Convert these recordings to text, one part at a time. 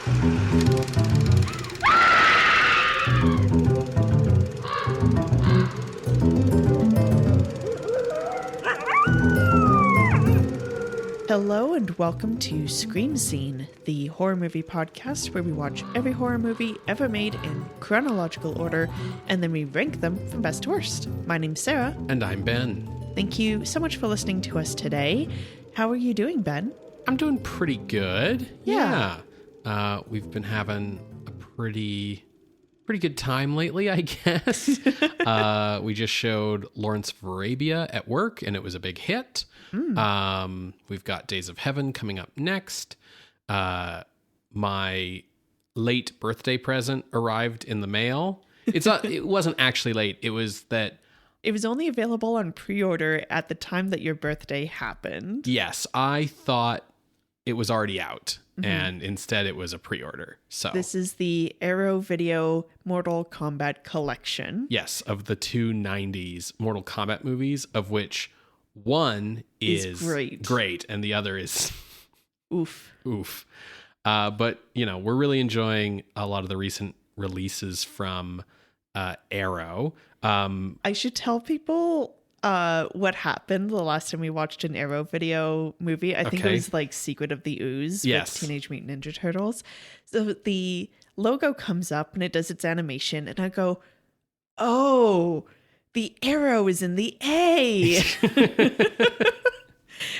Hello and welcome to Scream Scene, the horror movie podcast where we watch every horror movie ever made in chronological order and then we rank them from best to worst. My name's Sarah. And I'm Ben. Thank you so much for listening to us today. How are you doing, Ben? I'm doing pretty good. Yeah. We've been having a pretty good time lately, I guess. We just showed Lawrence of Arabia at work, and it was a big hit. We've got Days of Heaven coming up next. My late birthday present arrived in the mail. It wasn't actually late. It was that... It was only available on pre-order at the time that your birthday happened. Yes, I thought it was already out, and instead it was a pre-order. So this is the Arrow Video Mortal Kombat collection. Yes, of the two 90s Mortal Kombat movies, of which one is great, and the other is oof. But, we're really enjoying a lot of the recent releases from Arrow. I should tell people what happened the last time we watched an Arrow Video movie. I think it was like Secret of the Ooze with Teenage Mutant Ninja Turtles. So the logo comes up and it does its animation and I go, oh, the arrow is in the A.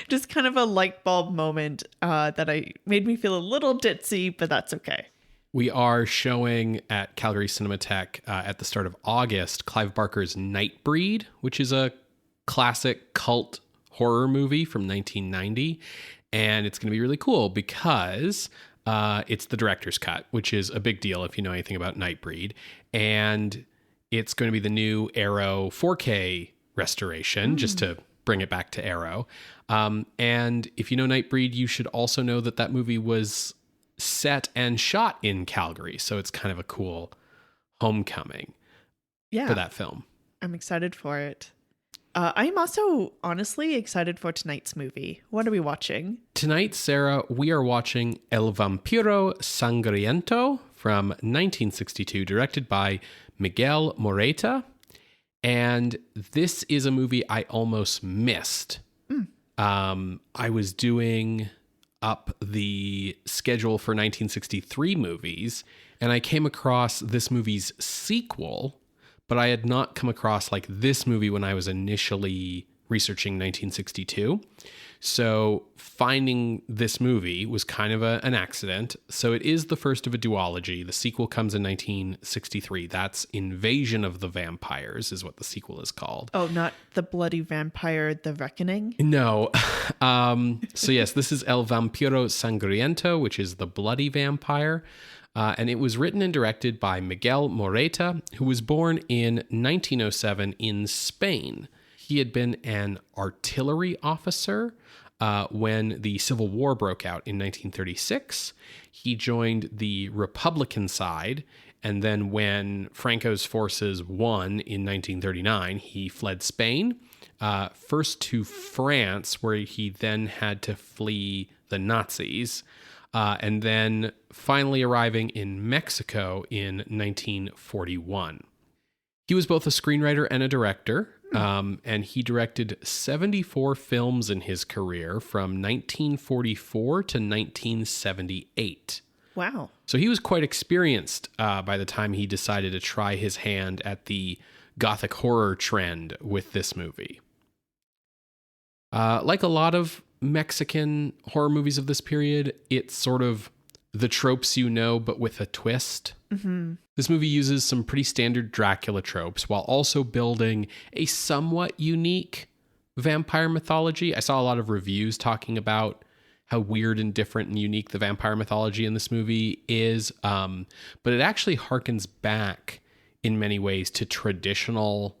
Just kind of a light bulb moment that made me feel a little ditzy, but that's okay. We are showing at Calgary Cinematheque at the start of August Clive Barker's Nightbreed, which is a classic cult horror movie from 1990. And it's going to be really cool because it's the director's cut, which is a big deal if you know anything about Nightbreed. And it's going to be the new Arrow 4K restoration, just to bring it back to Arrow. And if you know Nightbreed, you should also know that movie was set and shot in Calgary. So it's kind of a cool homecoming for that film. I'm excited for it. I'm also honestly excited for tonight's movie. What are we watching? Tonight, Sarah, we are watching El Vampiro Sangriento from 1962, directed by Miguel Morayta. And this is a movie I almost missed. I was doing up the schedule for 1963 movies, and I came across this movie's sequel, but I had not come across like this movie when I was initially researching 1962. So finding this movie was kind of an accident. So it is the first of a duology. The sequel comes in 1963. That's Invasion of the Vampires is what the sequel is called. Oh, not The Bloody Vampire, The Reckoning? No. So yes, this is El Vampiro Sangriento, which is The Bloody Vampire. And it was written and directed by Miguel Morayta, who was born in 1907 in Spain. He had been an artillery officer when the Civil War broke out in 1936. He joined the Republican side, and then when Franco's forces won in 1939, he fled Spain, first to France, where he then had to flee the Nazis, and then finally arriving in Mexico in 1941. He was both a screenwriter and a director. And he directed 74 films in his career from 1944 to 1978. Wow. So he was quite experienced by the time he decided to try his hand at the gothic horror trend with this movie. Like a lot of Mexican horror movies of this period, it's sort of the tropes you know, but with a twist. Mm-hmm. This movie uses some pretty standard Dracula tropes while also building a somewhat unique vampire mythology. I saw a lot of reviews talking about how weird and different and unique the vampire mythology in this movie is. But it actually harkens back in many ways to traditional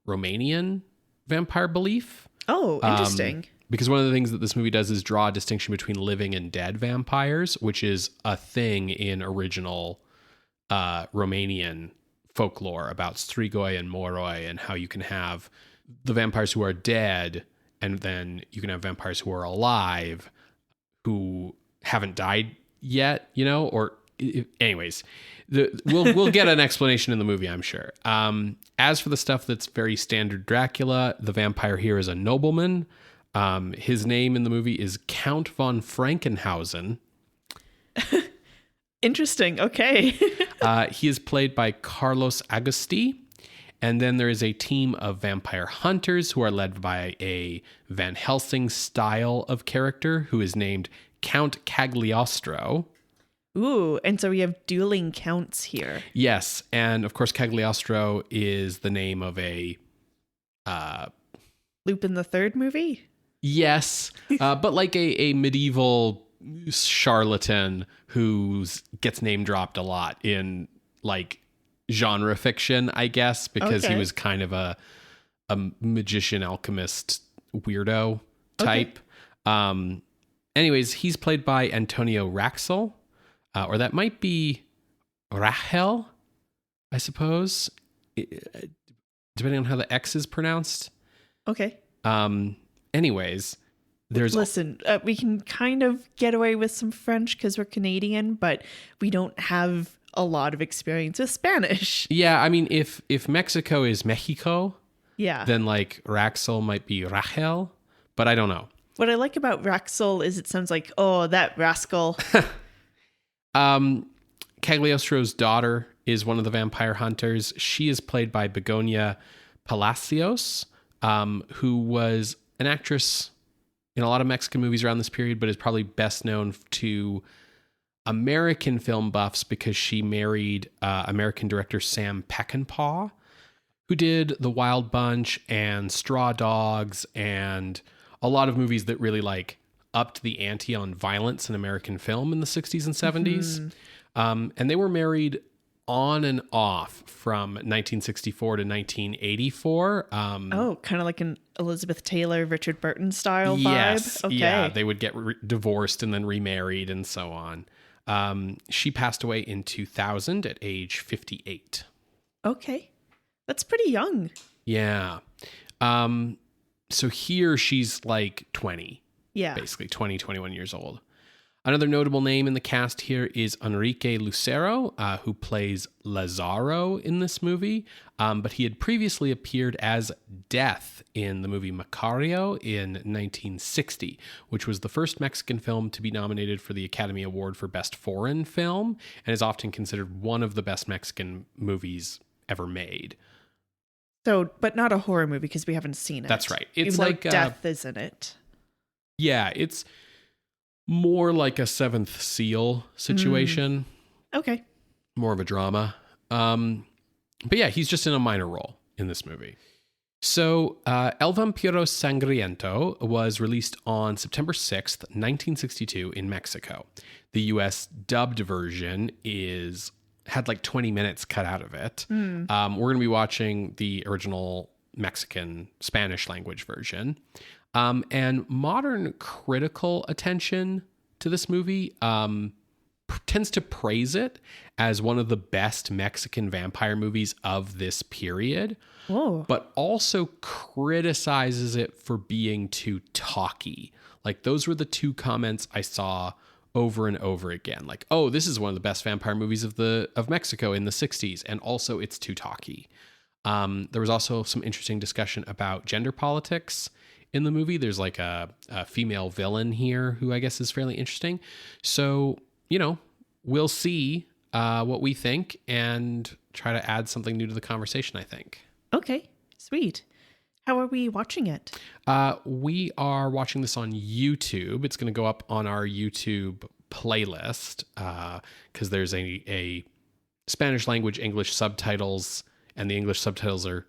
Romanian vampire belief. Oh, interesting. Because one of the things that this movie does is draw a distinction between living and dead vampires, which is a thing in original Romanian folklore about Strigoi and Moroi, and how you can have the vampires who are dead, and then you can have vampires who are alive who haven't died yet, you know, or anyways, we'll get an explanation in the movie, I'm sure. As for the stuff that's very standard Dracula, the vampire here is a nobleman. His name in the movie is Count von Frankenhausen. Interesting. Okay. He is played by Carlos Agusti. And then there is a team of vampire hunters who are led by a Van Helsing style of character who is named Count Cagliostro. Ooh, and so we have dueling counts here. Yes, and of course Cagliostro is the name of a... Lupin the Third movie? Yes, but like a medieval charlatan who gets name dropped a lot in like genre fiction, I guess, because he was kind of a magician alchemist weirdo type. Okay. Anyways, he's played by Antonio Raxel, or that might be Rachel, I suppose, depending on how the X is pronounced. Okay. Anyways, there's... Listen, we can kind of get away with some French because we're Canadian, but we don't have a lot of experience with Spanish. Yeah, I mean, if Mexico is Mexico, yeah, then like Raxel might be Rachel, but I don't know. What I like about Raxel is it sounds like, oh, that rascal. Cagliostro's daughter is one of the vampire hunters. She is played by Begonia Palacios, who was an actress in a lot of Mexican movies around this period, but is probably best known to American film buffs because she married American director Sam Peckinpah, who did The Wild Bunch and Straw Dogs and a lot of movies that really like upped the ante on violence in American film in the 60s and 70s. Mm-hmm. And they were married on and off from 1964 to 1984. Kind of like an Elizabeth Taylor, Richard Burton style yes, vibe? Okay. Yeah, they would get divorced and then remarried and so on. She passed away in 2000 at age 58. Okay. That's pretty young. Yeah. So here she's like 20. Yeah. Basically 20, 21 years old. Another notable name in the cast here is Enrique Lucero, who plays Lazaro in this movie. But he had previously appeared as Death in the movie Macario in 1960, which was the first Mexican film to be nominated for the Academy Award for Best Foreign Film and is often considered one of the best Mexican movies ever made. So, but not a horror movie because we haven't seen it. That's right. It's even like Death is in it. Yeah, it's more like a Seventh Seal situation. Okay. More of a drama. But yeah, he's just in a minor role in this movie. So El Vampiro Sangriento was released on September 6th, 1962 in Mexico. The US dubbed version had like 20 minutes cut out of it. We're going to be watching the original Mexican Spanish language version. And modern critical attention to this movie tends to praise it as one of the best Mexican vampire movies of this period. Whoa. But also criticizes it for being too talky. Like those were the two comments I saw over and over again. Like, oh, this is one of the best vampire movies of Mexico in the 60s. And also it's too talky. There was also some interesting discussion about gender politics in the movie. There's like a female villain here who I guess is fairly interesting. So, we'll see what we think and try to add something new to the conversation, I think. Okay, sweet. How are we watching it? We are watching this on YouTube. It's going to go up on our YouTube playlist because there's a Spanish language English subtitles, and the English subtitles are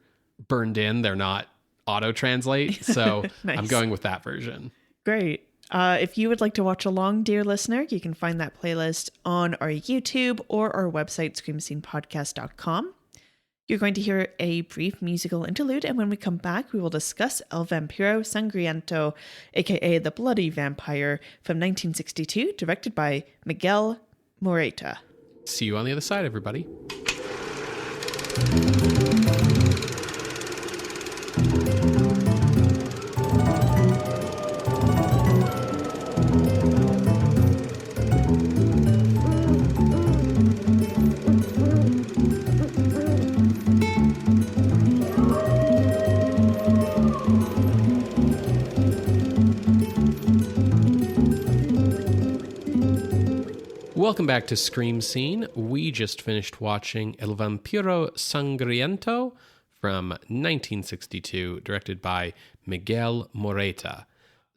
burned in. They're not auto-translate, so nice. I'm going with that version. Great. If you would like to watch along, dear listener, you can find that playlist on our YouTube or our website, screamscenepodcast.com. You're going to hear a brief musical interlude, and when we come back, we will discuss El Vampiro Sangriento, aka The Bloody Vampire, from 1962, directed by Miguel Morayta. See you on the other side, everybody. Welcome back to Scream Scene. We just finished watching El Vampiro Sangriento from 1962, directed by Miguel Morayta.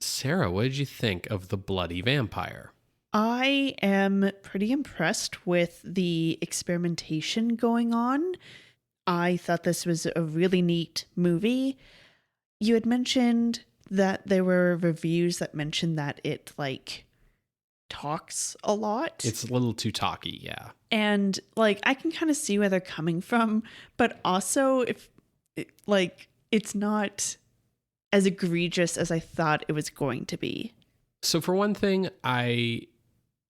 Sarah, what did you think of The Bloody Vampire? I am pretty impressed with the experimentation going on. I thought this was a really neat movie. You had mentioned that there were reviews that mentioned that it talks a lot. It's a little too talky, yeah. And I can kind of see where they're coming from, but also if it's not as egregious as I thought it was going to be. So for one thing, I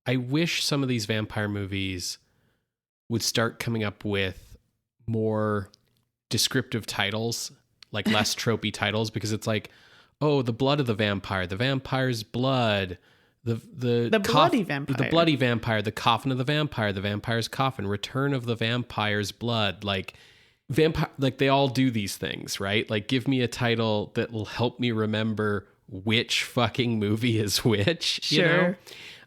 wish some of these vampire movies would start coming up with more descriptive titles, less tropey titles, because it's oh, the blood of the vampire's blood, the bloody vampire, the bloody vampire, the coffin of the vampire's coffin, return of the vampire's blood, vampire, they all do these things, right? Give me a title that will help me remember which fucking movie is which, sure.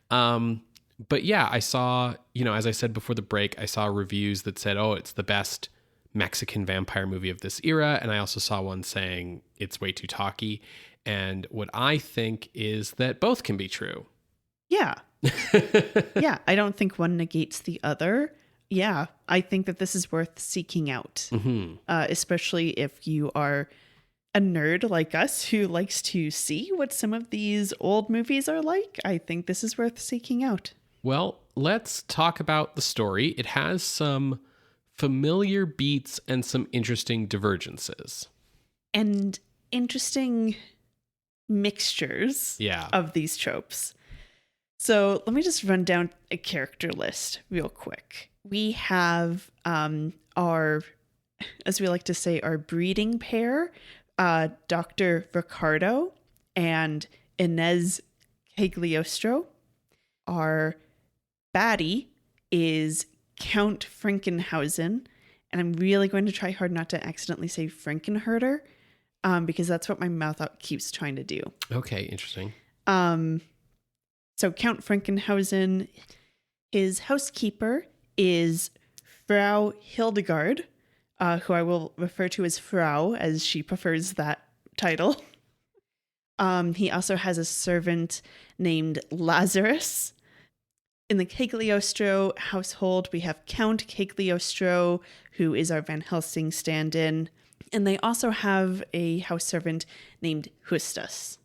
But yeah, I saw, as I said before the break, I saw reviews that said, oh, it's the best Mexican vampire movie of this era. And I also saw one saying it's way too talky. And what I think is that both can be true. Yeah. Yeah. I don't think one negates the other. Yeah. I think that this is worth seeking out, especially if you are a nerd like us who likes to see what some of these old movies are like. I think this is worth seeking out. Well, let's talk about the story. It has some familiar beats and some interesting divergences. And interesting mixtures of these tropes. So let me just run down a character list real quick. We have our, as we like to say, our breeding pair, Dr. Ricardo and Inez Cagliostro. Our baddie is Count Frankenhausen, and I'm really going to try hard not to accidentally say Frankenherder, because that's what my mouth keeps trying to do. Okay, interesting. So Count Frankenhausen, his housekeeper is Frau Hildegard, who I will refer to as Frau, as she prefers that title. He also has a servant named Lazarus. In the Cagliostro household, we have Count Cagliostro, who is our Van Helsing stand-in. And they also have a house servant named Justus.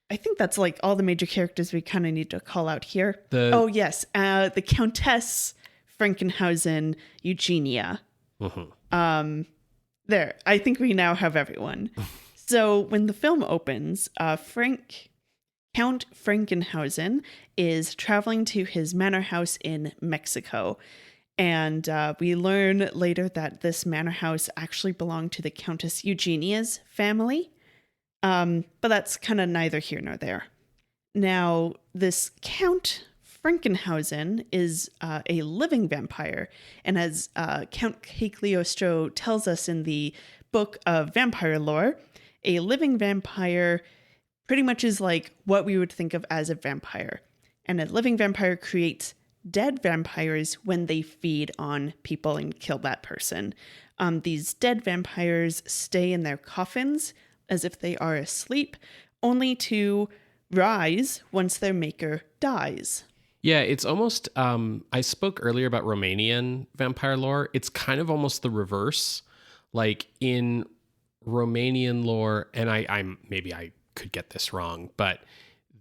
I think that's all the major characters we kind of need to call out here. The Countess Frankenhausen Eugenia. Mm-hmm. There, I think we now have everyone. So when the film opens, Count Frankenhausen is traveling to his manor house in Mexico. And we learn later that this manor house actually belonged to the Countess Eugenia's family. But that's kind of neither here nor there. Now, this Count Frankenhausen is a living vampire. And as Count Cagliostro tells us in the book of vampire lore, a living vampire pretty much is what we would think of as a vampire. And a living vampire creates dead vampires when they feed on people and kill that person. These dead vampires stay in their coffins as if they are asleep, only to rise once their maker dies. Yeah, it's almost, I spoke earlier about Romanian vampire lore. It's kind of almost the reverse. In Romanian lore, and I'm maybe I could get this wrong, but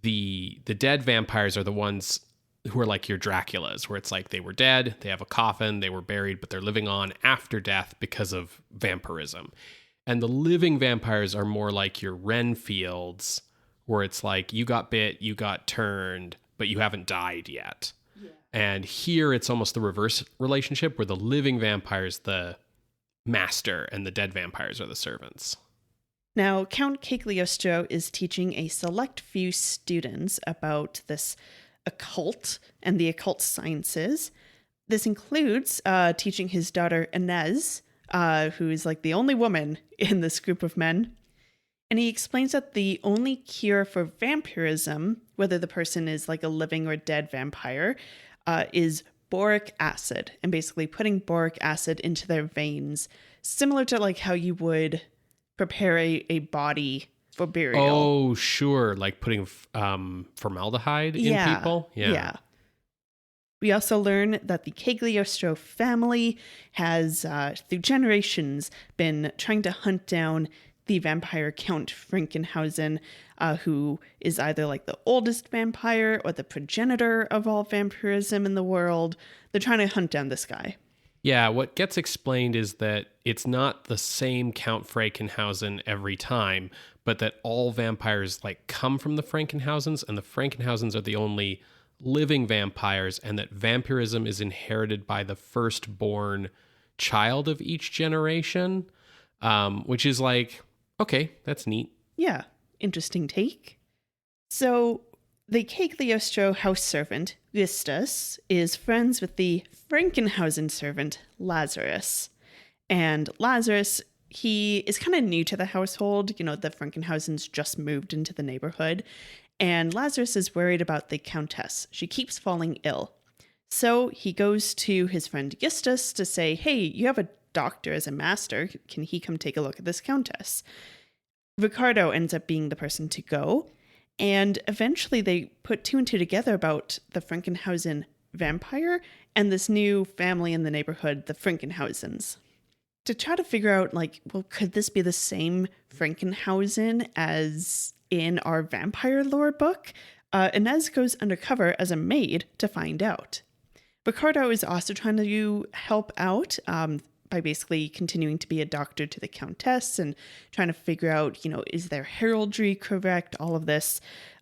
the dead vampires are the ones who are your Draculas, where it's they were dead, they have a coffin, they were buried, but they're living on after death because of vampirism. And the living vampires are more like your Renfields, where it's you got bit, you got turned, but you haven't died yet. Yeah. And here it's almost the reverse relationship, where the living vampire is the master and the dead vampires are the servants. Now, Count Cagliostro is teaching a select few students about this occult and the occult sciences. This includes teaching his daughter Inez, who is the only woman in this group of men. And he explains that the only cure for vampirism, whether the person is a living or dead vampire, is boric acid, and basically putting boric acid into their veins, similar to like how you would prepare a body for burial. Oh, sure. Like putting formaldehyde in people? Yeah. We also learn that the Cagliostro family has, through generations, been trying to hunt down the vampire Count Frankenhausen, who is either like the oldest vampire or the progenitor of all vampirism in the world. They're trying to hunt down this guy. Yeah, what gets explained is that it's not the same Count Frankenhausen every time, but that all vampires like come from the Frankenhausens, and the Frankenhausens are the only living vampires, and that vampirism is inherited by the firstborn child of each generation, which is like, okay, that's neat. Yeah, interesting take. So the Cagliostro house servant, Justus, is friends with the Frankenhausen servant, Lazarus. And Lazarus, he is kind of new to the household. You know, the Frankenhausens just moved into the neighborhood. And Lazarus is worried about the Countess. She keeps falling ill. So he goes to his friend Justus to say, hey, you have a doctor as a master. Can he come take a look at this Countess? Ricardo ends up being the person to go. And eventually they put two and two together about the Frankenhausen vampire and this new family in the neighborhood, the Frankenhausens. To try to figure out, like, well, could this be the same Frankenhausen as in our vampire lore book? Inez goes undercover as a maid to find out. Ricardo is also trying to help out by basically continuing to be a doctor to the Countess and trying to figure out, you know, is their heraldry correct, all of this.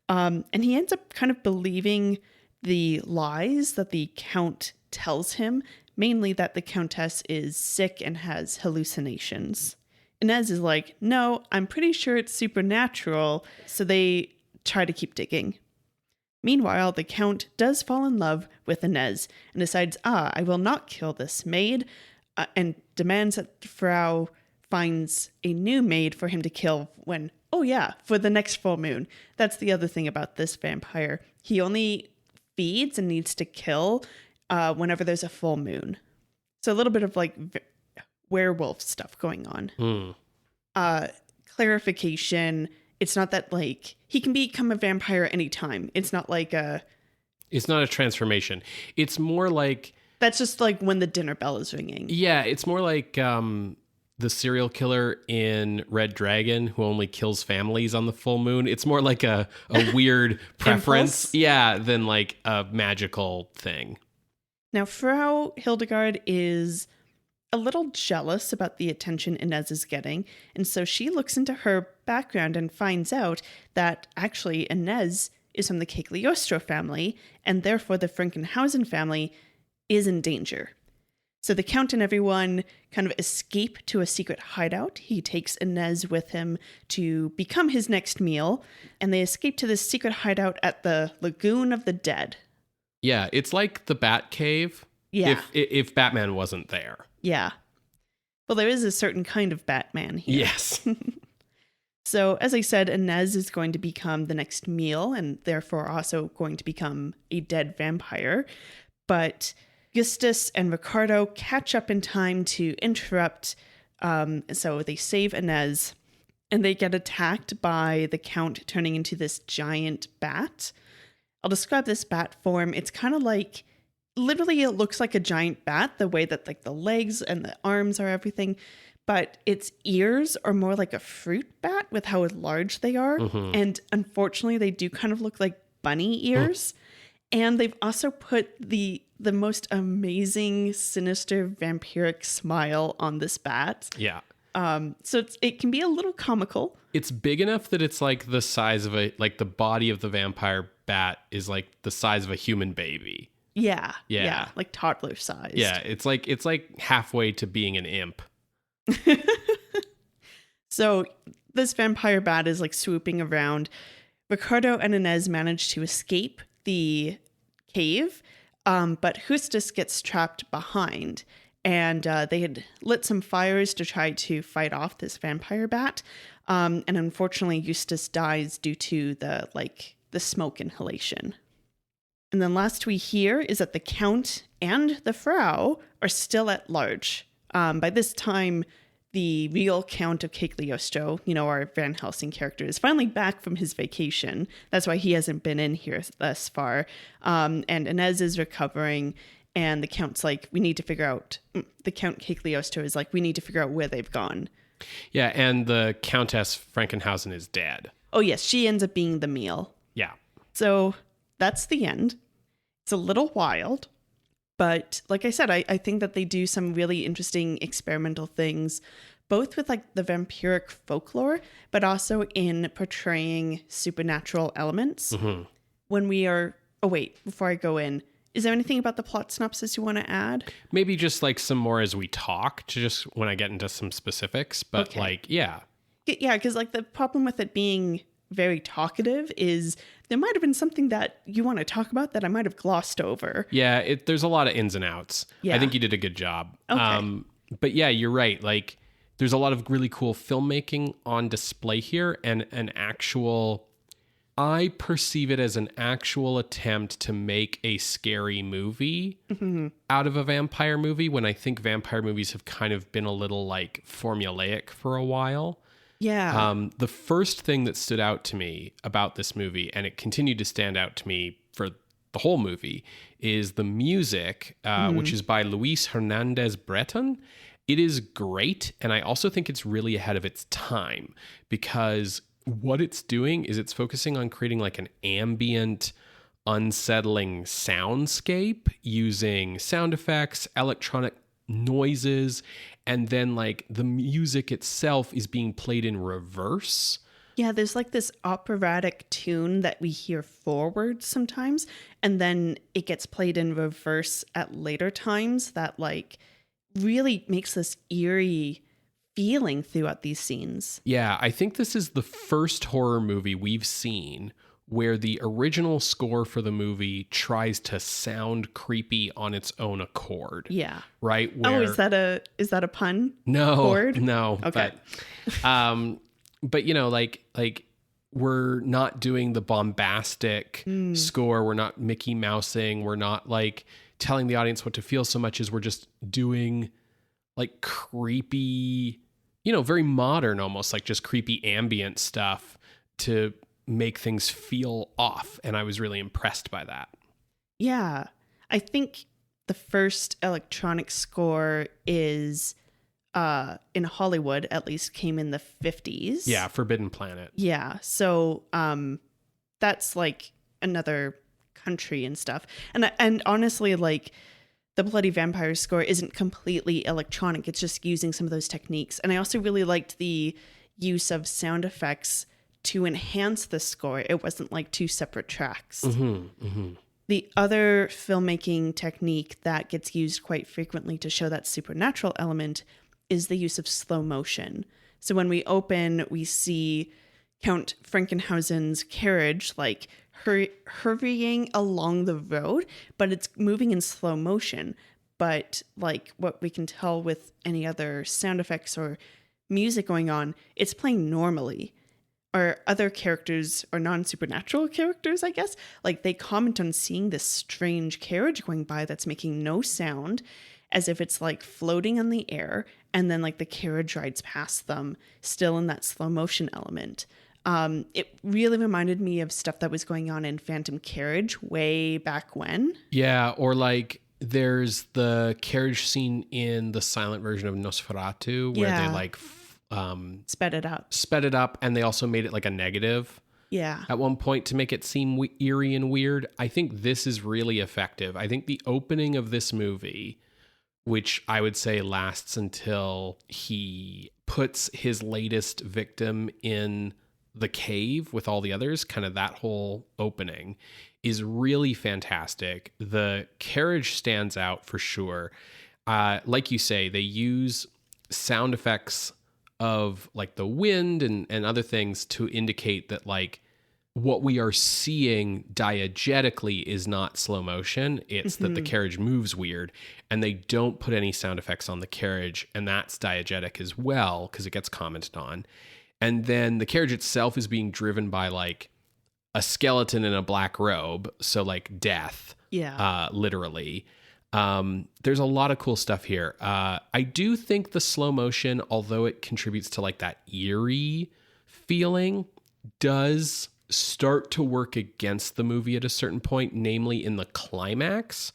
And he ends up kind of believing the lies that the Count tells him, mainly that the Countess is sick and has hallucinations. Inez is like, no, I'm pretty sure it's supernatural, so they try to keep digging. Meanwhile, the Count does fall in love with Inez and decides, I will not kill this maid, and demands that Frau finds a new maid for him to kill when, for the next full moon. That's the other thing about this vampire. He only feeds and needs to kill whenever there's a full moon. So a little bit of like werewolf stuff going on. Clarification, it's not that like he can become a vampire anytime. It's not like it's not a transformation. It's more like that's just like when the dinner bell is ringing. Yeah, it's more like the serial killer in Red Dragon who only kills families on the full moon. It's more like a weird preference, than like a magical thing. Now, Frau Hildegard is a little jealous about the attention Inez is getting, and so she looks into her background and finds out that actually Inez is from the Cagliostro family, and therefore the Frankenhausen family is in danger. So the Count and everyone kind of escape to a secret hideout. He takes Inez with him to become his next meal, and they escape to this secret hideout at the Lagoon of the Dead. Yeah, it's like the Bat Cave. Yeah. If Batman wasn't there. Yeah. Well, there is a certain kind of Batman here. Yes. So, as I said, Inez is going to become the next meal and therefore also going to become a dead vampire. But Justus and Ricardo catch up in time to interrupt. So they save Inez and they get attacked by the Count turning into this giant bat. I'll describe this bat form. It's kind of like, literally it looks like a giant bat, the way that like the legs and the arms are everything, but its ears are more like a fruit bat with how large they are. Mm-hmm. And unfortunately, they do kind of look like bunny ears. And they've also put the most amazing, sinister, vampiric smile on this bat. Yeah. So it can be a little comical. It's big enough that it's like the size of like the body of the vampire bat is like the size of a human baby. Yeah. Like toddler sized. Yeah. It's like halfway to being an imp. So this vampire bat is like swooping around. Ricardo and Inez manage to escape the cave, but Justus gets trapped behind. And they had lit some fires to try to fight off this vampire bat. And unfortunately, Justus dies due to the smoke inhalation. And then last we hear is that the Count and the Frau are still at large. By this time, the real Count of Cagliostro, our Van Helsing character, is finally back from his vacation. That's why he hasn't been in here thus far. And Inez is recovering, and the Count's like, we need to figure out, the Count Cagliostro is like, we need to figure out where they've gone. Yeah, and the Countess Frankenhausen is dead. Oh, yes, she ends up being the meal. Yeah. So that's the end. It's a little wild, but like I said, I think that they do some really interesting experimental things, both with like the vampiric folklore, but also in portraying supernatural elements. Mm-hmm. Before I go in, is there anything about the plot synopsis you want to add? Maybe just like some more as we talk, to just when I get into some specifics, but okay. Yeah, because like the problem with it being very talkative is there might have been something that you want to talk about that I might have glossed over. Yeah, there's a lot of ins and outs. Yeah. I think you did a good job. Okay. But yeah, you're right. Like, there's a lot of really cool filmmaking on display here, and I perceive it as an actual attempt to make a scary movie out of a vampire movie, when I think vampire movies have kind of been a little like formulaic for a while. Yeah. The first thing that stood out to me about this movie, and it continued to stand out to me for the whole movie, is the music, which is by Luis Hernandez Breton. It is great, and I also think it's really ahead of its time, because what it's doing is it's focusing on creating like an ambient, unsettling soundscape using sound effects, electronic noises, and then like the music itself is being played in reverse. Yeah, there's like this operatic tune that we hear forward sometimes, and then it gets played in reverse at later times that like really makes this eerie feeling throughout these scenes. Yeah, I think this is the first horror movie we've seen where the original score for the movie tries to sound creepy on its own accord. Yeah. Right? Is that a pun? No. Chord? No. Okay. But like we're not doing the bombastic score. We're not Mickey Mousing. We're not like telling the audience what to feel so much as we're just doing like creepy, very modern, almost like just creepy ambient stuff to make things feel off. And I was really impressed by that. Yeah. I think the first electronic score is in Hollywood, at least, came in the 50s. Yeah, Forbidden Planet. Yeah. So that's like another country and stuff. And honestly, like the Bloody Vampire score isn't completely electronic. It's just using some of those techniques. And I also really liked the use of sound effects to enhance the score. It wasn't like two separate tracks. The other filmmaking technique that gets used quite frequently to show that supernatural element is the use of slow motion. So when we open, we see Count Frankenhausen's carriage like hurrying along the road, but it's moving in slow motion. But like what we can tell with any other sound effects or music going on, it's playing normally. Or other characters or non-supernatural characters, I guess, like they comment on seeing this strange carriage going by that's making no sound, as if it's like floating in the air, and then like the carriage rides past them, still in that slow motion element. It really reminded me of stuff that was going on in Phantom Carriage way back when. Yeah, or like there's the carriage scene in the silent version of Nosferatu where they like sped it up, and they also made it like a negative at one point to make it seem eerie and weird. I think this is really effective. I think the opening of this movie, which I would say lasts until he puts his latest victim in the cave with all the others, kind of that whole opening is really fantastic. The carriage stands out for sure. Like you say, they use sound effects of like the wind and other things to indicate that like what we are seeing diegetically is not slow motion. It's that the carriage moves weird, and they don't put any sound effects on the carriage, and that's diegetic as well because it gets commented on. And then the carriage itself is being driven by like a skeleton in a black robe. So like death, literally. There's a lot of cool stuff here. I do think the slow motion, although it contributes to like that eerie feeling, does start to work against the movie at a certain point, namely in the climax.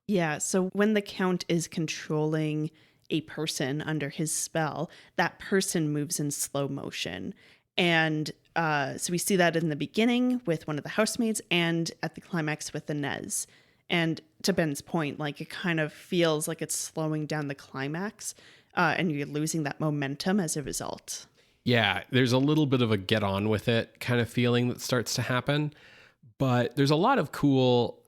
Yeah, so when the Count is controlling a person under his spell, that person moves in slow motion. And so we see that in the beginning with one of the housemaids and at the climax with Inez. And to Ben's point, like it kind of feels like it's slowing down the climax and you're losing that momentum as a result. Yeah, there's a little bit of a get on with it kind of feeling that starts to happen. But there's a lot of cool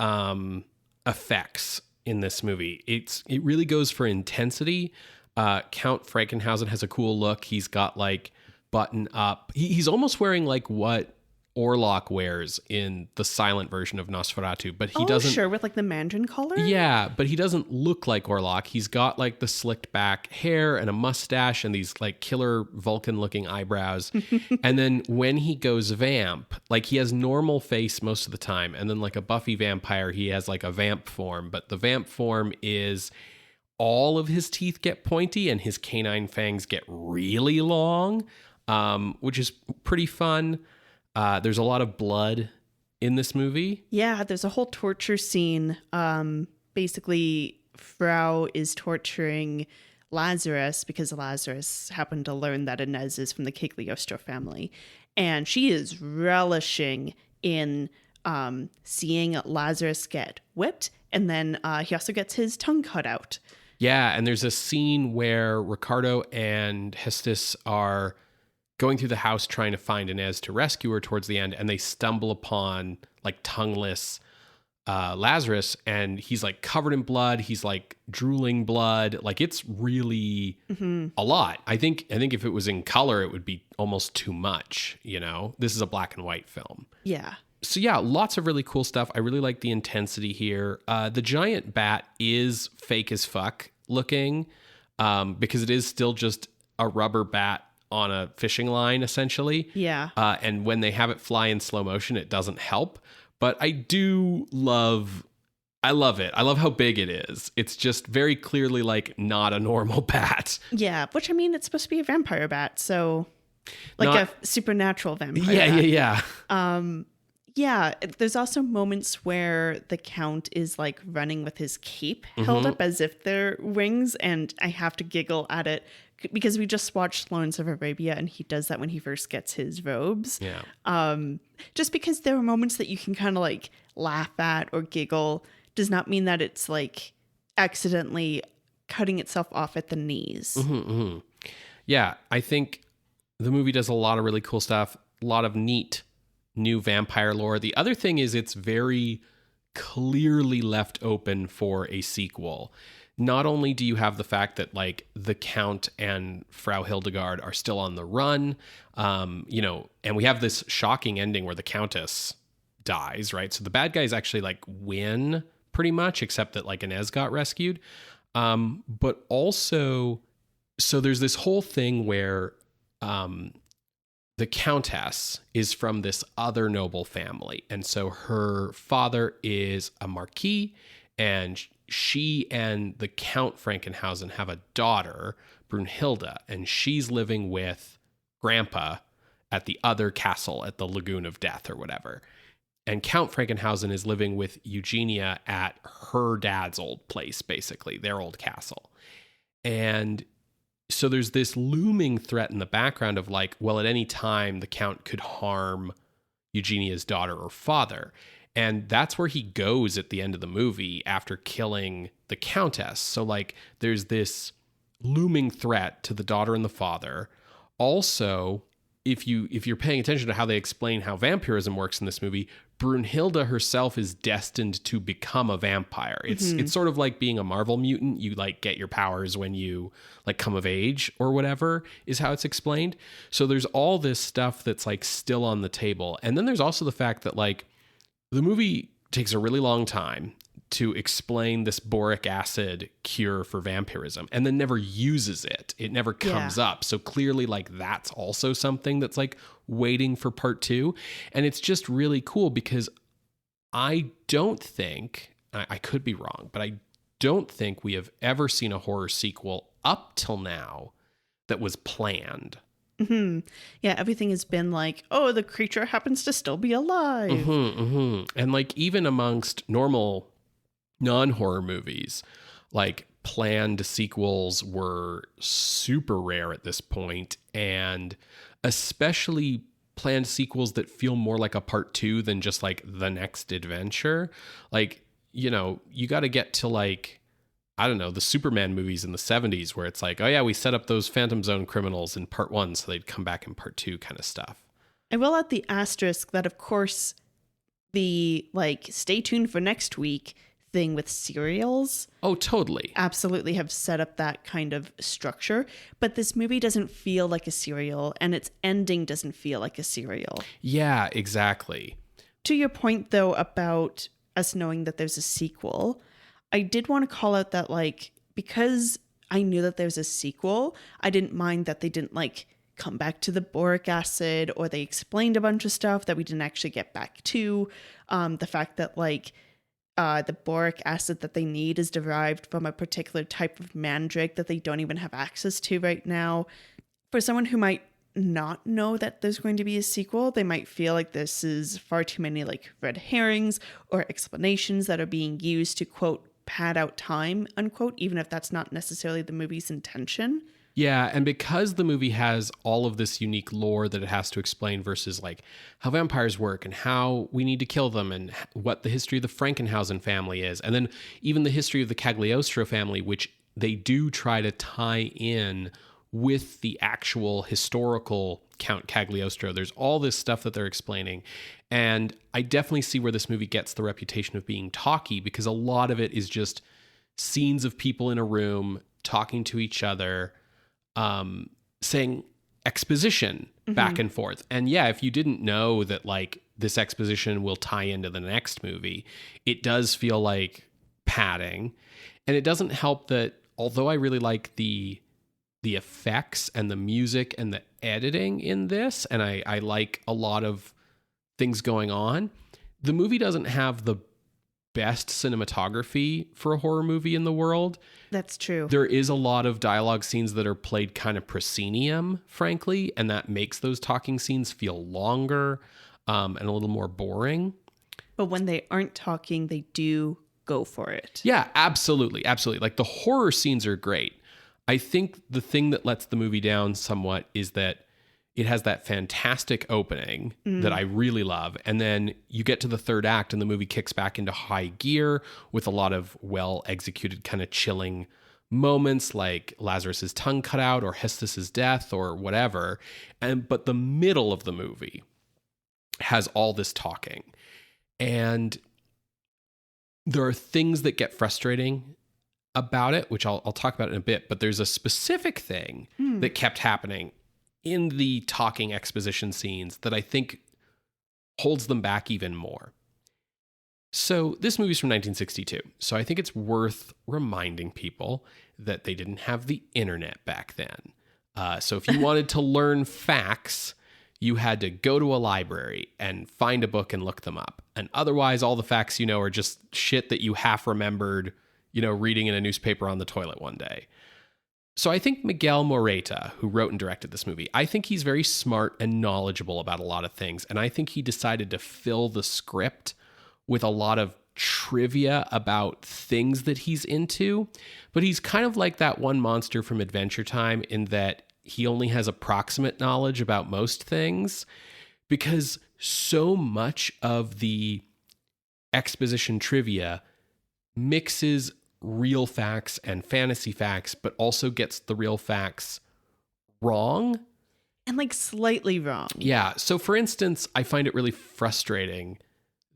effects in this movie. It really goes for intensity. Count Frankenhausen has a cool look. He's got like button up. He's almost wearing like what Orlok wears in the silent version of Nosferatu, but he doesn't. Sure, with like the mandarin collar. Yeah, but he doesn't look like Orlok. He's got like the slicked back hair and a mustache and these like killer Vulcan looking eyebrows. And then when he goes vamp, like he has normal face most of the time, and then like a Buffy vampire, he has like a vamp form. But the vamp form is all of his teeth get pointy and his canine fangs get really long, which is pretty fun. There's a lot of blood in this movie. Yeah, there's a whole torture scene. Basically, Frau is torturing Lazarus because Lazarus happened to learn that Inez is from the Cagliostro family. And she is relishing in seeing Lazarus get whipped. And then he also gets his tongue cut out. Yeah, and there's a scene where Ricardo and Hestis are going through the house trying to find Inez to rescue her towards the end, and they stumble upon like tongueless Lazarus, and he's like covered in blood. He's like drooling blood. Like it's really a lot. I think if it was in color, it would be almost too much. You know, this is a black and white film. Yeah. So yeah, lots of really cool stuff. I really like the intensity here. The giant bat is fake as fuck looking because it is still just a rubber bat on a fishing line, essentially. Yeah. And when they have it fly in slow motion, it doesn't help. But I love it. I love how big it is. It's just very clearly like not a normal bat. Yeah, which I mean, it's supposed to be a vampire bat, so like a supernatural vampire bat. Yeah. Yeah, there's also moments where the Count is like running with his cape held up as if they're wings, and I have to giggle at it because we just watched Lawrence of Arabia and he does that when he first gets his robes. Yeah. Just because there are moments that you can kind of like laugh at or giggle does not mean that it's like accidentally cutting itself off at the knees. Yeah, I think the movie does a lot of really cool stuff, a lot of neat new vampire lore. The other thing is it's very clearly left open for a sequel. Not only do you have the fact that like the Count and Frau Hildegard are still on the run, you know, and we have this shocking ending where the Countess dies, right? So the bad guys actually like win pretty much, except that like Inez got rescued. But also, so there's this whole thing where the Countess is from this other noble family. And so her father is a marquis, and she and the Count Frankenhausen have a daughter, Brunhilde, and she's living with Grandpa at the other castle at the Lagoon of Death or whatever. And Count Frankenhausen is living with Eugenia at her dad's old place, basically, their old castle. And so there's this looming threat in the background of like, well, at any time the Count could harm Eugenia's daughter or father. And that's where he goes at the end of the movie after killing the Countess. So like there's this looming threat to the daughter and the father. Also, if you're paying attention to how they explain how vampirism works in this movie, Brunhilde herself is destined to become a vampire. It's sort of like being a Marvel mutant. You like get your powers when you like come of age or whatever is how it's explained. So there's all this stuff that's like still on the table. And then there's also the fact that like the movie takes a really long time. to explain this boric acid cure for vampirism and then never uses it. It never comes up. So clearly, like, that's also something that's like waiting for part 2. And it's just really cool because I don't think, I could be wrong, but I don't think we have ever seen a horror sequel up till now that was planned. Mm-hmm. Yeah, everything has been like, oh, the creature happens to still be alive. Mm-hmm, mm-hmm. And like even amongst normal non-horror movies, like planned sequels were super rare at this point, and especially planned sequels that feel more like a part 2 than just like the next adventure. Like, you know, you got to get to like, I don't know, the Superman movies in the 70s where it's like, oh yeah, we set up those Phantom Zone criminals in part 1 so they'd come back in part 2 kind of stuff. I will add the asterisk that, of course, the like stay tuned for next week thing with serials. Oh, totally. Absolutely have set up that kind of structure. But this movie doesn't feel like a serial, and its ending doesn't feel like a serial. Yeah, exactly. To your point, though, about us knowing that there's a sequel, I did want to call out that, like, because I knew that there's a sequel, I didn't mind that they didn't, like, come back to the boric acid, or they explained a bunch of stuff that we didn't actually get back to. The fact that, like, the boric acid that they need is derived from a particular type of mandrake that they don't even have access to right now. For someone who might not know that there's going to be a sequel, they might feel like this is far too many like red herrings or explanations that are being used to, quote, pad out time, unquote, even if that's not necessarily the movie's intention. Yeah, and because the movie has all of this unique lore that it has to explain versus like how vampires work and how we need to kill them and what the history of the Frankenhausen family is, and then even the history of the Cagliostro family, which they do try to tie in with the actual historical Count Cagliostro. There's all this stuff that they're explaining. And I definitely see where this movie gets the reputation of being talky, because a lot of it is just scenes of people in a room talking to each other, saying exposition back and forth. And yeah, if you didn't know that like this exposition will tie into the next movie, it does feel like padding. And it doesn't help that although I really like the effects and the music and the editing in this, and I like a lot of things going on, the movie doesn't have the best cinematography for a horror movie in the world. That's true. There is a lot of dialogue scenes that are played kind of proscenium, frankly, and that makes those talking scenes feel longer and a little more boring. But when they aren't talking, they do go for it. Yeah, absolutely. Absolutely. Like the horror scenes are great. I think the thing that lets the movie down somewhat is that it has that fantastic opening that I really love. And then you get to the third act and the movie kicks back into high gear with a lot of well-executed kind of chilling moments like Lazarus's tongue cut out or Hestus's death or whatever. But the middle of the movie has all this talking. And there are things that get frustrating about it, which I'll talk about in a bit, but there's a specific thing that kept happening in the talking exposition scenes that I think holds them back even more. So this movie's from 1962. So I think it's worth reminding people that they didn't have the internet back then. So if you wanted to learn facts, you had to go to a library and find a book and look them up. And otherwise, all the facts you know are just shit that you half remembered, you know, reading in a newspaper on the toilet one day. So I think Miguel Morayta, who wrote and directed this movie, I think he's very smart and knowledgeable about a lot of things. And I think he decided to fill the script with a lot of trivia about things that he's into. But he's kind of like that one monster from Adventure Time in that he only has approximate knowledge about most things, because so much of the exposition trivia mixes real facts and fantasy facts, but also gets the real facts wrong. And like slightly wrong. Yeah. So for instance, I find it really frustrating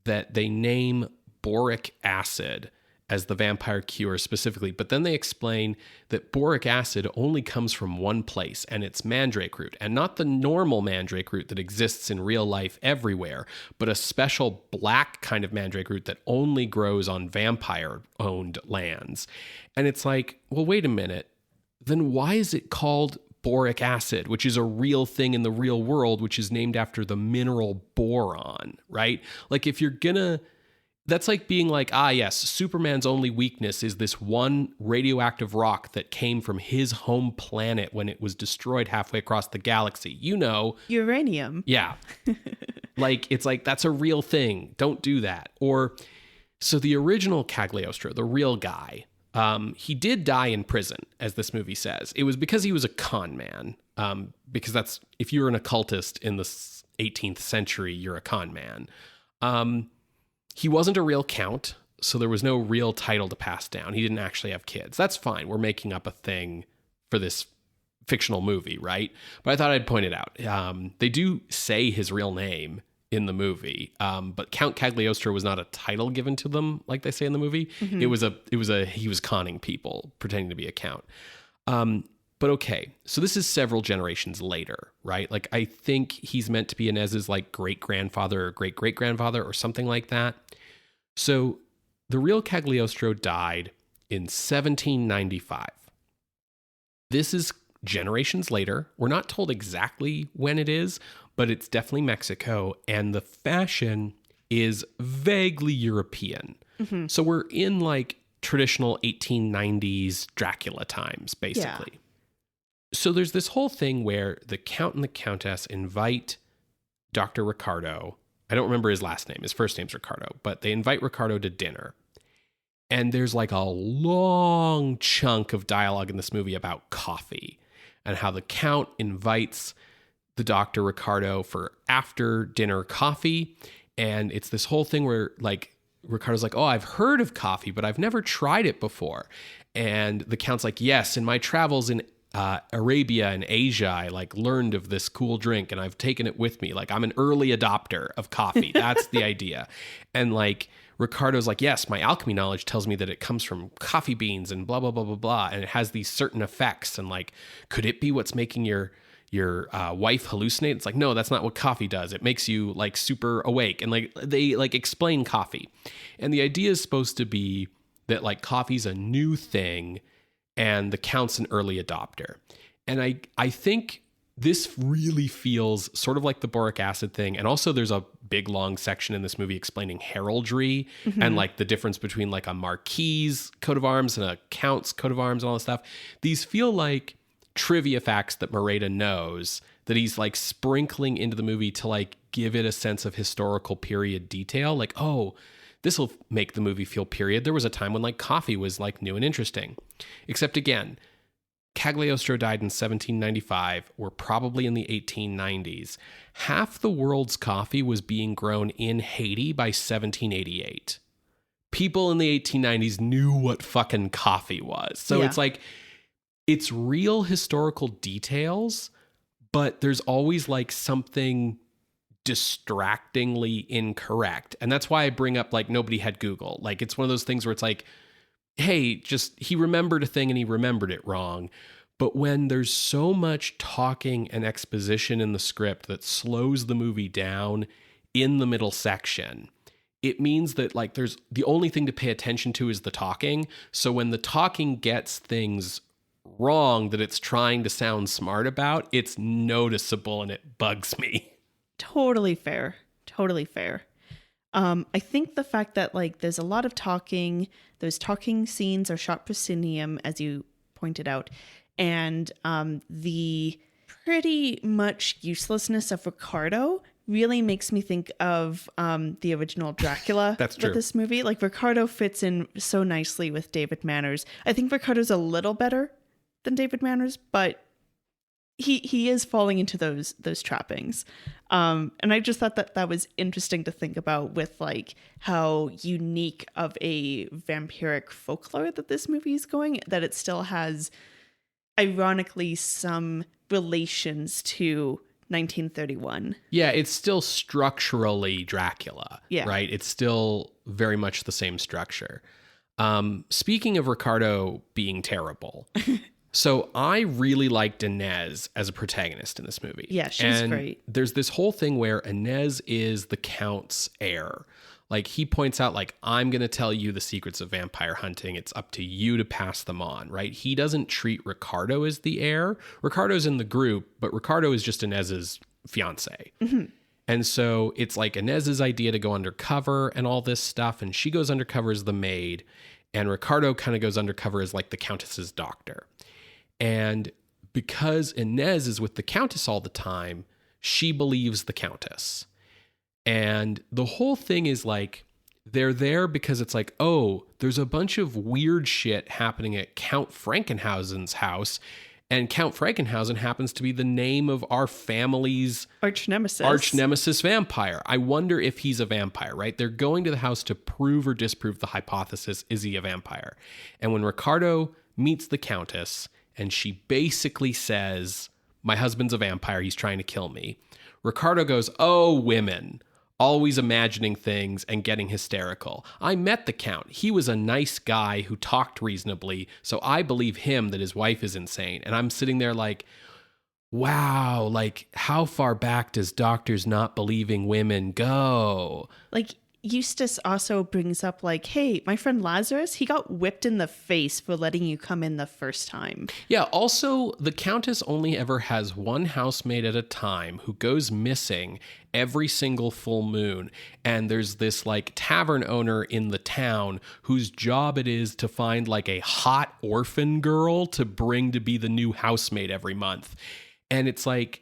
that they name boric acid as the vampire cure specifically, but then they explain that boric acid only comes from one place, and it's mandrake root, and not the normal mandrake root that exists in real life everywhere, but a special black kind of mandrake root that only grows on vampire-owned lands. And it's like, well, wait a minute. Then why is it called boric acid, which is a real thing in the real world, which is named after the mineral boron, right? Like if you're gonna... That's like being like, yes, Superman's only weakness is this one radioactive rock that came from his home planet when it was destroyed halfway across the galaxy. You know. Uranium. Yeah. Like, it's like, that's a real thing. Don't do that. Or, so the original Cagliostro, the real guy, he did die in prison, as this movie says. It was because he was a con man. Because that's, if you're an occultist in the 18th century, you're a con man. He wasn't a real count, so there was no real title to pass down. He didn't actually have kids. That's fine. We're making up a thing for this fictional movie, right? But I thought I'd point it out. They do say his real name in the movie, but Count Cagliostro was not a title given to them like they say in the movie. Mm-hmm. He was conning people, pretending to be a count. But okay, so this is several generations later, right? Like, I think he's meant to be Inez's like great-grandfather or great-great-grandfather or something like that. So the real Cagliostro died in 1795. This is generations later. We're not told exactly when it is, but it's definitely Mexico, and the fashion is vaguely European. Mm-hmm. So we're in like traditional 1890s Dracula times, basically. Yeah. So there's this whole thing where the Count and the Countess invite Dr. Ricardo. I don't remember his last name. His first name's Ricardo, but they invite Ricardo to dinner. And there's like a long chunk of dialogue in this movie about coffee and how the Count invites the Dr. Ricardo for after dinner coffee. And it's this whole thing where like Ricardo's like, oh, I've heard of coffee, but I've never tried it before. And the Count's like, yes, in my travels in Arabia and Asia, I like learned of this cool drink and I've taken it with me. Like, I'm an early adopter of coffee. That's the idea. And like Ricardo's like, yes, my alchemy knowledge tells me that it comes from coffee beans and blah, blah, blah, blah, blah. And it has these certain effects. And like, could it be what's making your wife hallucinate? It's like, no, that's not what coffee does. It makes you like super awake. And like, they like explain coffee. And the idea is supposed to be that like coffee's a new thing and the Count's an early adopter. And I think this really feels sort of like the boric acid thing. And also there's a big long section in this movie explaining heraldry and like the difference between like a marquis's coat of arms and a Count's coat of arms and all this stuff. These feel like trivia facts that Morayta knows that he's like sprinkling into the movie to like give it a sense of historical period detail. Like, oh, this will make the movie feel period. There was a time when like coffee was like new and interesting. Except again, Cagliostro died in 1795. We're probably in the 1890s. Half the world's coffee was being grown in Haiti by 1788. People in the 1890s knew what fucking coffee was. So It's like, it's real historical details, but there's always like something distractingly incorrect. And that's why I bring up like nobody had Google. Like, it's one of those things where it's like, hey, just he remembered a thing and he remembered it wrong. But when there's so much talking and exposition in the script that slows the movie down in the middle section, it means that like there's the only thing to pay attention to is the talking. So when the talking gets things wrong that it's trying to sound smart about, it's noticeable and it bugs me. Totally fair. I think the fact that like there's a lot of talking, those talking scenes are shot proscenium, as you pointed out, and the pretty much uselessness of Ricardo really makes me think of the original Dracula. That's true. With this movie. Like, Ricardo fits in so nicely with David Manners. I think Ricardo's a little better than David Manners, but he is falling into those trappings. And I just thought that was interesting to think about with like how unique of a vampiric folklore that this movie is going, that it still has ironically some relations to 1931. Yeah, it's still structurally Dracula, right? It's still very much the same structure. Speaking of Ricardo being terrible, so I really liked Inez as a protagonist in this movie. Yeah, she's great. There's this whole thing where Inez is the Count's heir. Like, he points out, like, I'm going to tell you the secrets of vampire hunting. It's up to you to pass them on, right? He doesn't treat Ricardo as the heir. Ricardo's in the group, but Ricardo is just Inez's fiance. Mm-hmm. And so it's like Inez's idea to go undercover and all this stuff. And she goes undercover as the maid. And Ricardo kind of goes undercover as like the Countess's doctor. And because Inez is with the Countess all the time, she believes the Countess. And the whole thing is like, they're there because it's like, oh, there's a bunch of weird shit happening at Count Frankenhausen's house. And Count Frankenhausen happens to be the name of our family's arch nemesis vampire. I wonder if he's a vampire, right? They're going to the house to prove or disprove the hypothesis, is he a vampire? And when Ricardo meets the Countess and she basically says, my husband's a vampire, he's trying to kill me, Ricardo goes, oh, women, always imagining things and getting hysterical. I met the Count. He was a nice guy who talked reasonably, so I believe him that his wife is insane. And I'm sitting there like, wow, like, how far back does doctors not believing women go? Like, Eustace also brings up like, hey, my friend Lazarus, he got whipped in the face for letting you come in the first time. Yeah, also, the Countess only ever has one housemaid at a time who goes missing every single full moon. And there's this like tavern owner in the town whose job it is to find like a hot orphan girl to bring to be the new housemaid every month. And it's like,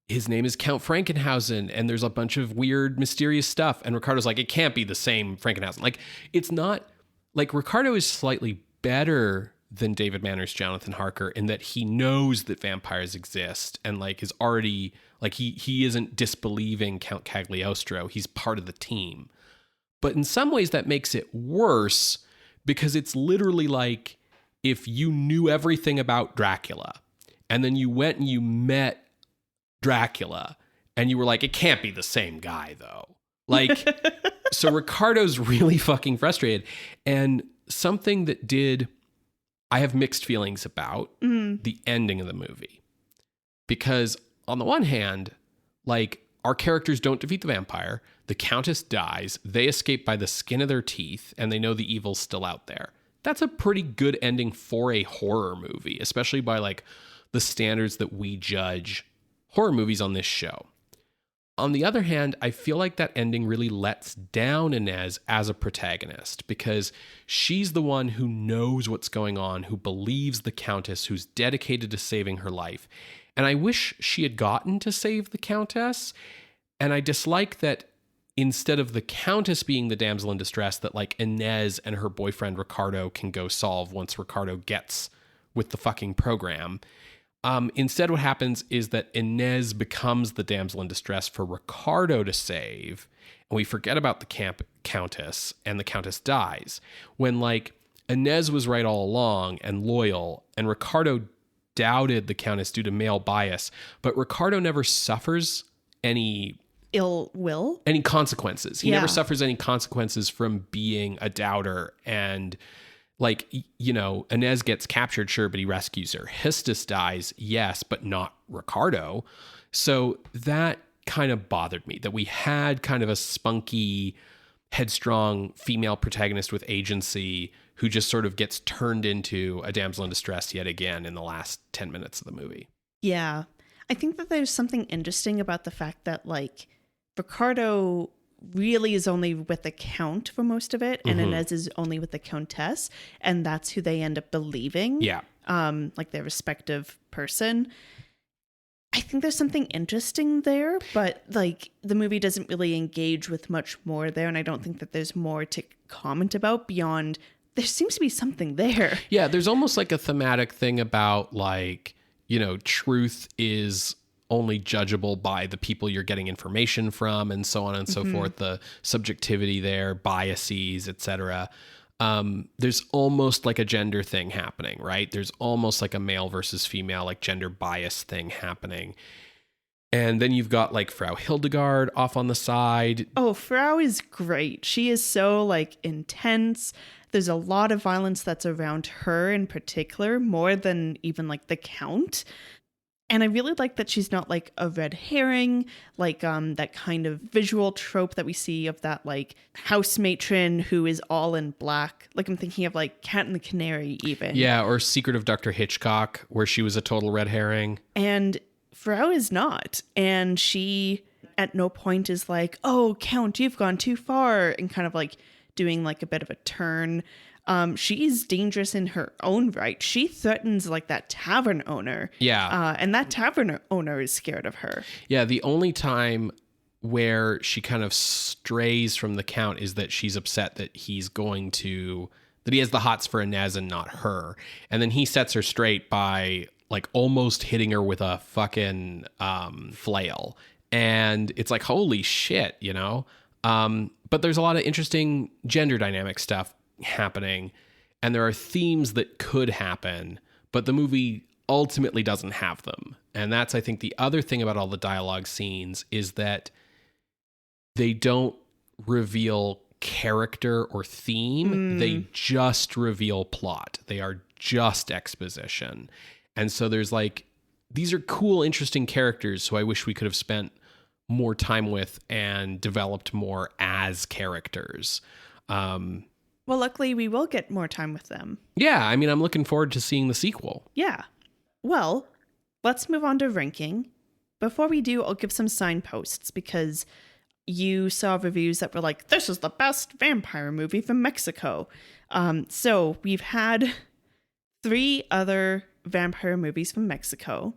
his name is Count Frankenhausen, and there's a bunch of weird, mysterious stuff. And Ricardo's like, it can't be the same Frankenhausen. Like, it's not, like, Ricardo is slightly better than David Manners' Jonathan Harker in that he knows that vampires exist and, like, is already, like, he isn't disbelieving Count Cagliostro. He's part of the team. But in some ways that makes it worse because it's literally like if you knew everything about Dracula and then you went and you met Dracula and you were like, it can't be the same guy though. Like, so Ricardo's really fucking frustrated. And something that I have mixed feelings about the ending of the movie, because on the one hand, like, our characters don't defeat the vampire. The Countess dies. They escape by the skin of their teeth and they know the evil's still out there. That's a pretty good ending for a horror movie, especially by like the standards that we judge horror movies on this show. On the other hand, I feel like that ending really lets down Inez as a protagonist because she's the one who knows what's going on, who believes the Countess, who's dedicated to saving her life. And I wish she had gotten to save the Countess. And I dislike that instead of the Countess being the damsel in distress, that like Inez and her boyfriend Ricardo can go solve once Ricardo gets with the fucking program. Instead, what happens is that Inez becomes the damsel in distress for Ricardo to save, and we forget about the Countess, and the Countess dies. When, like, Inez was right all along and loyal, and Ricardo doubted the Countess due to male bias, but Ricardo never suffers any ill will, any consequences. He never suffers any consequences from being a doubter. And like, you know, Inez gets captured, sure, but he rescues her. Histus dies, yes, but not Ricardo. So that kind of bothered me, that we had kind of a spunky, headstrong female protagonist with agency who just sort of gets turned into a damsel in distress yet again in the last 10 minutes of the movie. Yeah. I think that there's something interesting about the fact that, like, Ricardo really is only with the Count for most of it, and Inez is only with the Countess, and that's who they end up believing. Yeah. Like their respective person. I think there's something interesting there, but like the movie doesn't really engage with much more there, and I don't think that there's more to comment about beyond there seems to be something there. Yeah, there's almost like a thematic thing about, like, you know, truth is only judgeable by the people you're getting information from, and so on and so forth, the subjectivity there, biases, etc. There's almost like a gender thing happening, right? There's almost like a male versus female, like gender bias thing happening. And then you've got like Frau Hildegard off on the side. Oh, Frau is great. She is so like intense. There's a lot of violence that's around her in particular, more than even like the Count. And I really like that she's not like a red herring, like that kind of visual trope that we see of that like house matron who is all in black. Like I'm thinking of like Cat and the Canary even. Yeah, or Secret of Dr. Hitchcock, where she was a total red herring. And Frau is not. And she at no point is like, oh, Count, you've gone too far, and kind of like doing like a bit of a turn. She's dangerous in her own right. She threatens like that tavern owner. Yeah. And that tavern owner is scared of her. Yeah. The only time where she kind of strays from the Count is that she's upset that he has the hots for Inez and not her. And then he sets her straight by like almost hitting her with a fucking flail. And it's like, holy shit, you know? But there's a lot of interesting gender dynamic stuff happening, and there are themes that could happen, but the movie ultimately doesn't have them. And that's, I think, the other thing about all the dialogue scenes is that they don't reveal character or theme. They just reveal plot. They are just exposition. And so there's like, these are cool, interesting characters who I wish we could have spent more time with and developed more as characters. Well, luckily we will get more time with them. Yeah, I mean, I'm looking forward to seeing the sequel. Yeah. Well, let's move on to ranking. Before we do, I'll give some signposts because you saw reviews that were like, this is the best vampire movie from Mexico. So we've had 3 other vampire movies from Mexico.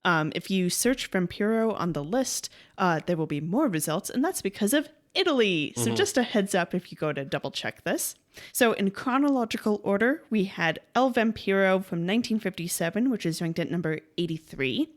If you search Vampiro on the list, there will be more results, and that's because of Italy. So just a heads up if you go to double check this. So in chronological order, we had El Vampiro from 1957, which is ranked at number 83.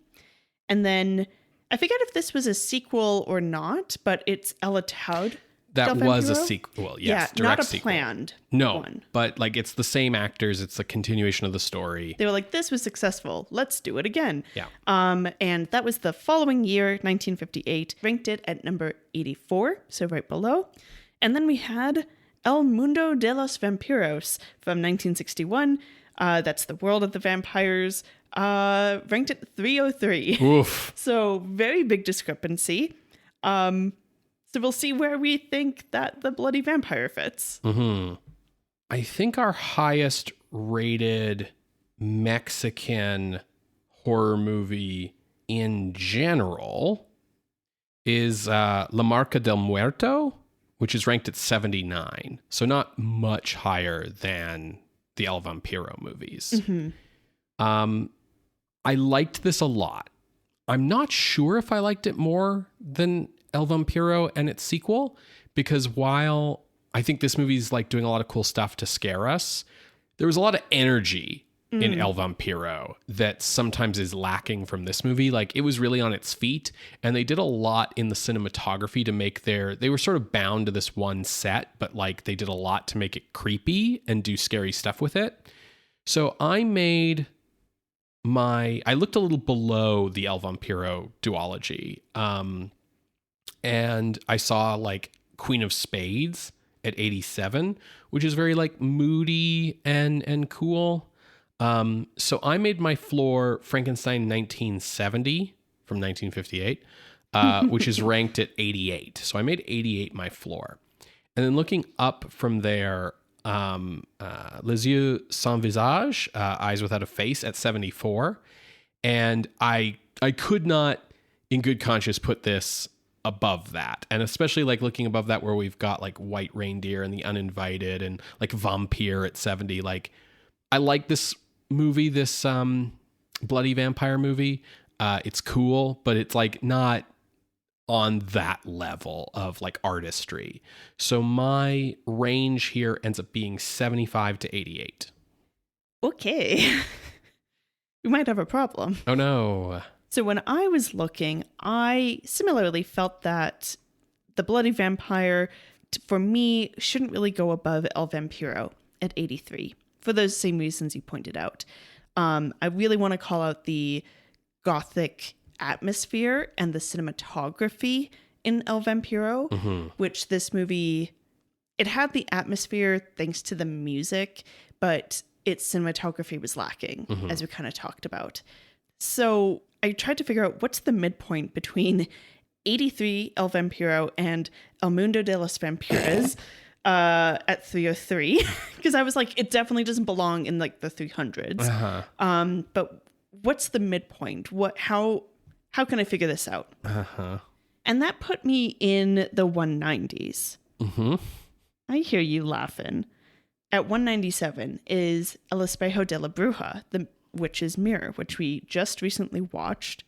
And then I forget if this was a sequel or not, but it's El Ataud. That was a sequel. Well, yes, yeah, direct not a sequel. planned No, one. But like it's the same actors. It's a continuation of the story. They were like, this was successful. Let's do it again. Yeah. And that was the following year, 1958, ranked it at number 84, so right below. And then we had El Mundo de los Vampiros from 1961. That's the World of the Vampires, ranked at 303. Oof. So very big discrepancy. So we'll see where we think that the Bloody Vampire fits. I think our highest rated Mexican horror movie in general is La Marca del Muerto, which is ranked at 79. So not much higher than the El Vampiro movies. I liked this a lot. I'm not sure if I liked it more than El Vampiro and its sequel, because while I think this movie's like doing a lot of cool stuff to scare us, there was a lot of energy in El Vampiro that sometimes is lacking from this movie. Like it was really on its feet, and they did a lot in the cinematography to make they were sort of bound to this one set, but like they did a lot to make it creepy and do scary stuff with it. So I looked a little below the El Vampiro duology. And I saw like Queen of Spades at 87, which is very like moody and cool. So I made my floor Frankenstein 1970 from 1958, which is ranked at 88. So I made 88 my floor. And then looking up from there, Les Yeux Sans Visage, Eyes Without a Face at 74. And I could not in good conscience put this above that, and especially like looking above that where we've got like White Reindeer and The Uninvited and like Vampire at 70. Like I like this movie, this bloody vampire movie. It's cool, but it's like not on that level of like artistry. So my range here ends up being 75 to 88. Okay. We might have a problem. Oh no. So when I was looking, I similarly felt that the Bloody Vampire, for me, shouldn't really go above El Vampiro at 83, for those same reasons you pointed out. I really want to call out the gothic atmosphere and the cinematography in El Vampiro, which this movie it had the atmosphere thanks to the music, but its cinematography was lacking, as we kind of talked about. So I tried to figure out what's the midpoint between 83 El Vampiro and El Mundo de los Vampiros at 303, because I was like, it definitely doesn't belong in like the 300s. But what's the midpoint? How can I figure this out? And that put me in the 190s. I hear you laughing. At 197 is El Espejo de la Bruja, the Witch's Mirror, which we just recently watched.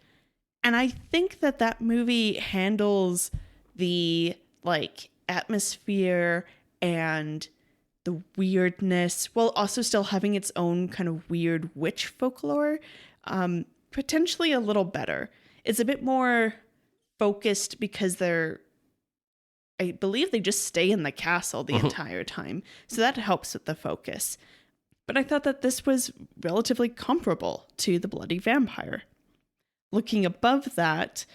And I think that movie handles the like atmosphere and the weirdness, while also still having its own kind of weird witch folklore, potentially a little better. It's a bit more focused because I believe they just stay in the castle the entire time. So that helps with the focus. But I thought that this was relatively comparable to The Bloody Vampire. Looking above that,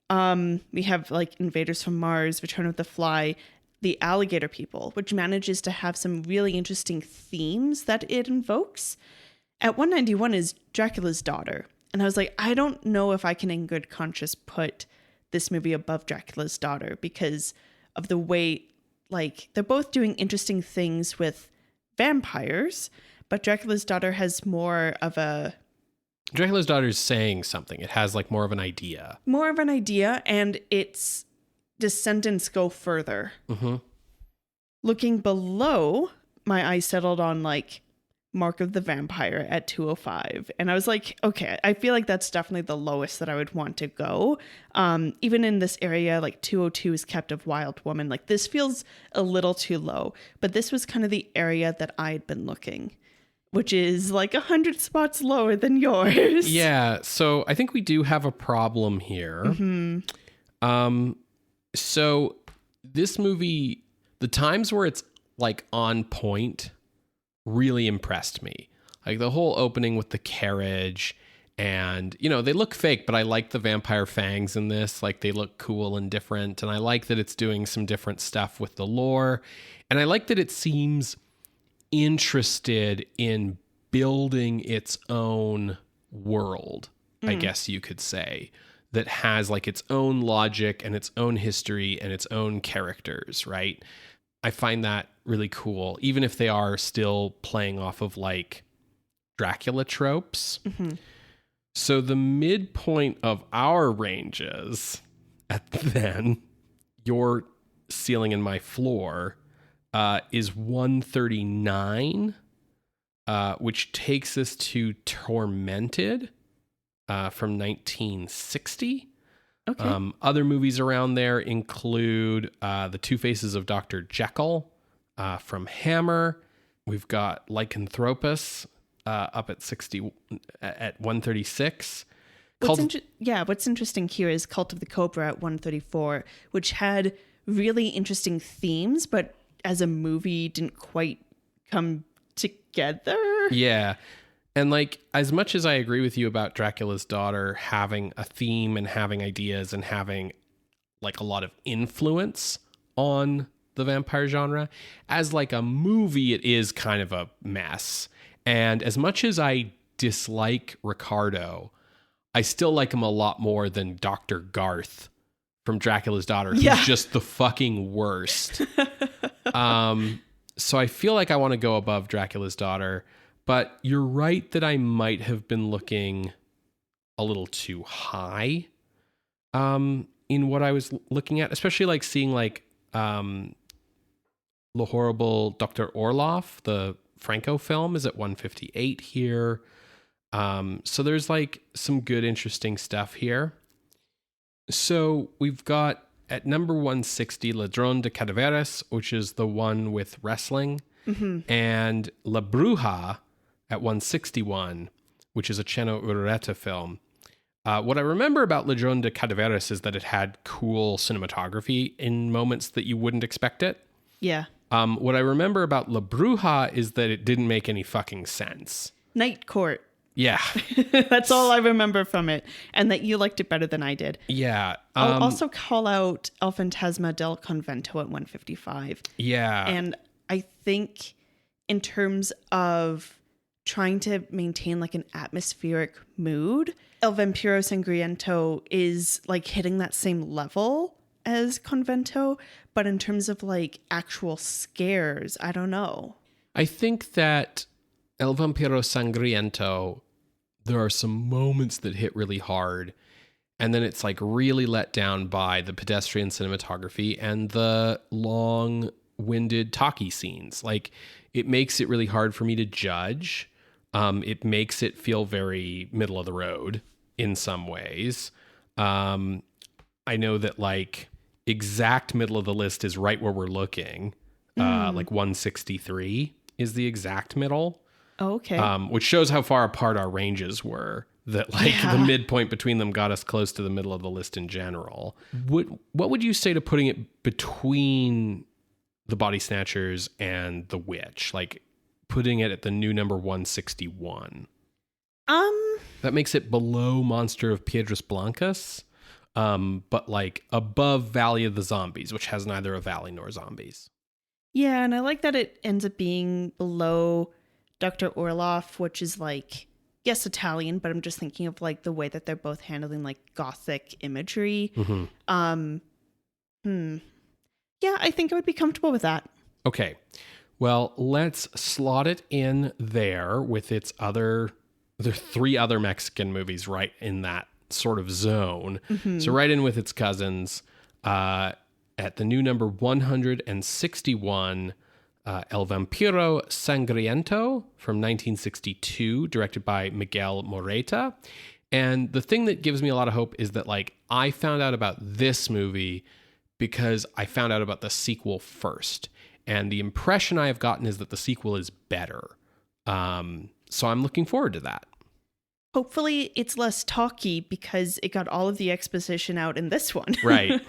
we have like Invaders from Mars, Return of the Fly, The Alligator People, which manages to have some really interesting themes that it invokes. At 191 is Dracula's Daughter. And I was like, I don't know if I can in good conscience put this movie above Dracula's Daughter because of the way, like, they're both doing interesting things with vampires, but Dracula's Daughter has more of a... Dracula's Daughter is saying something. It has, like, more of an idea. More of an idea, and its descendants go further. Looking below, my eyes settled on, like, Mark of the Vampire at 205. And I was like, okay, I feel like that's definitely the lowest that I would want to go. Even in this area, like 202 is Captive Wild Woman. Like this feels a little too low, but this was kind of the area that I had been looking, which is like 100 spots lower than yours. Yeah. So I think we do have a problem here. So this movie, the times where it's like on point really impressed me. Like the whole opening with the carriage and, you know, they look fake, but I like the vampire fangs in this. Like they look cool and different. And I like that it's doing some different stuff with the lore. And I like that it seems interested in building its own world, I guess you could say, that has like its own logic and its own history and its own characters, right? I find that really cool, even if they are still playing off of like Dracula tropes. So the midpoint of our ranges at then, your ceiling and my floor, is 139, which takes us to Tormented from 1960. Okay. Other movies around there include The Two Faces of Dr. Jekyll from Hammer. We've got Lycanthropus up at 136. What's interesting here is Cult of the Cobra at 134, which had really interesting themes, but as a movie didn't quite come together. Yeah. And like, as much as I agree with you about Dracula's Daughter having a theme and having ideas and having like a lot of influence on the vampire genre, as like a movie, it is kind of a mess. And as much as I dislike Ricardo, I still like him a lot more than Dr. Garth from Dracula's Daughter, who's just the fucking worst. So I feel like I want to go above Dracula's Daughter. But you're right that I might have been looking a little too high in what I was looking at, especially like seeing like Le Horrible Dr. Orloff, the Franco film, is at 158 here. So there's like some good, interesting stuff here. So we've got at number 160, Ladrón de Cadáveres, which is the one with wrestling, and La Bruja at 161, which is a Cheno Urreta film. What I remember about Ladrón de Cadáveres is that it had cool cinematography in moments that you wouldn't expect it. Yeah. What I remember about La Bruja is that it didn't make any fucking sense. Night Court Yeah. That's all I remember from it. And that you liked it better than I did. Yeah. I'll also call out El Fantasma del Convento at 155. Yeah. And I think in terms of trying to maintain like an atmospheric mood, El Vampiro Sangriento is like hitting that same level as Convento. But in terms of like actual scares, I don't know. I think that El Vampiro Sangriento, there are some moments that hit really hard, and then it's like really let down by the pedestrian cinematography and the long-winded talkie scenes. Like, it makes it really hard for me to judge. It makes it feel very middle of the road in some ways. I know that like exact middle of the list is right where we're looking. Like 163 is the exact middle. Oh, okay. Which shows how far apart our ranges were. That like the midpoint between them got us close to the middle of the list in general. What would you say to putting it between the Body Snatchers and the Witch? Like putting it at the new number 161. That makes it below Monster of Piedras Blancas, but like above Valley of the Zombies, which has neither a valley nor zombies. Yeah, and I like that it ends up being below Dr. Orloff, which is like, yes, Italian, but I'm just thinking of like the way that they're both handling like Gothic imagery. Mm-hmm. Yeah, I think I would be comfortable with that. Okay. Well, let's slot it in there with its other, there are 3 other Mexican movies right in that sort of zone. Mm-hmm. So right in with its cousins, at the new number 161, El Vampiro Sangriento from 1962, directed by Miguel Morayta. And the thing that gives me a lot of hope is that like I found out about this movie because I found out about the sequel first. And the impression I have gotten is that the sequel is better. So I'm looking forward to that. Hopefully it's less talky because it got all of the exposition out in this one. Right.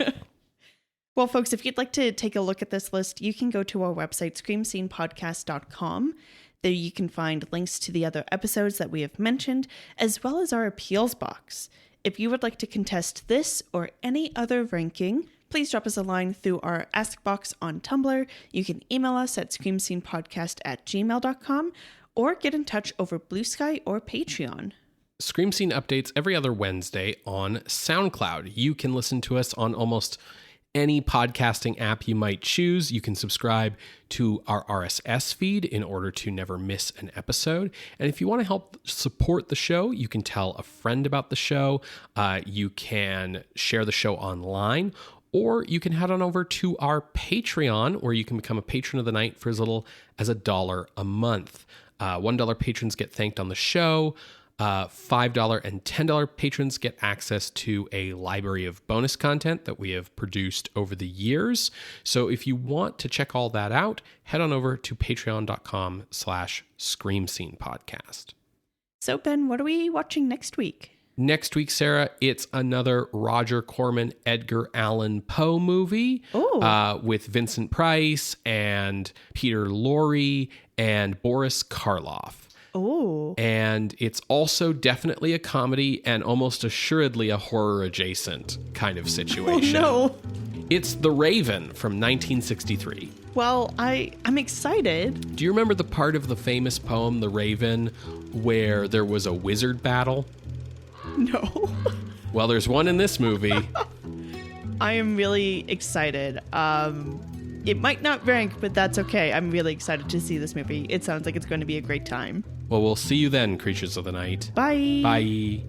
Well, folks, if you'd like to take a look at this list, you can go to our website, screamscenepodcast.com. There you can find links to the other episodes that we have mentioned, as well as our appeals box. If you would like to contest this or any other ranking, please drop us a line through our Ask box on Tumblr. You can email us at screamscenepodcast@gmail.com or get in touch over Blue Sky or Patreon. Scream Scene updates every other Wednesday on SoundCloud. You can listen to us on almost any podcasting app you might choose. You can subscribe to our RSS feed in order to never miss an episode. And if you want to help support the show, you can tell a friend about the show. You can share the show online, or you can head on over to our Patreon, where you can become a patron of the night for as little as $1 a month. $1 patrons get thanked on the show. $5 and $10 patrons get access to a library of bonus content that we have produced over the years. So if you want to check all that out, head on over to patreon.com/screamscenepodcast. So Ben, what are we watching next week? Next week, Sarah, it's another Roger Corman, Edgar Allan Poe movie with Vincent Price and Peter Lorre and Boris Karloff. Oh. And it's also definitely a comedy and almost assuredly a horror adjacent kind of situation. Oh, no. It's The Raven from 1963. Well, I'm excited. Do you remember the part of the famous poem, The Raven, where there was a wizard battle? No. Well, there's one in this movie. I am really excited. It might not rank, but that's okay. I'm really excited to see this movie. It sounds like it's going to be a great time. Well, we'll see you then, creatures of the night. Bye. Bye.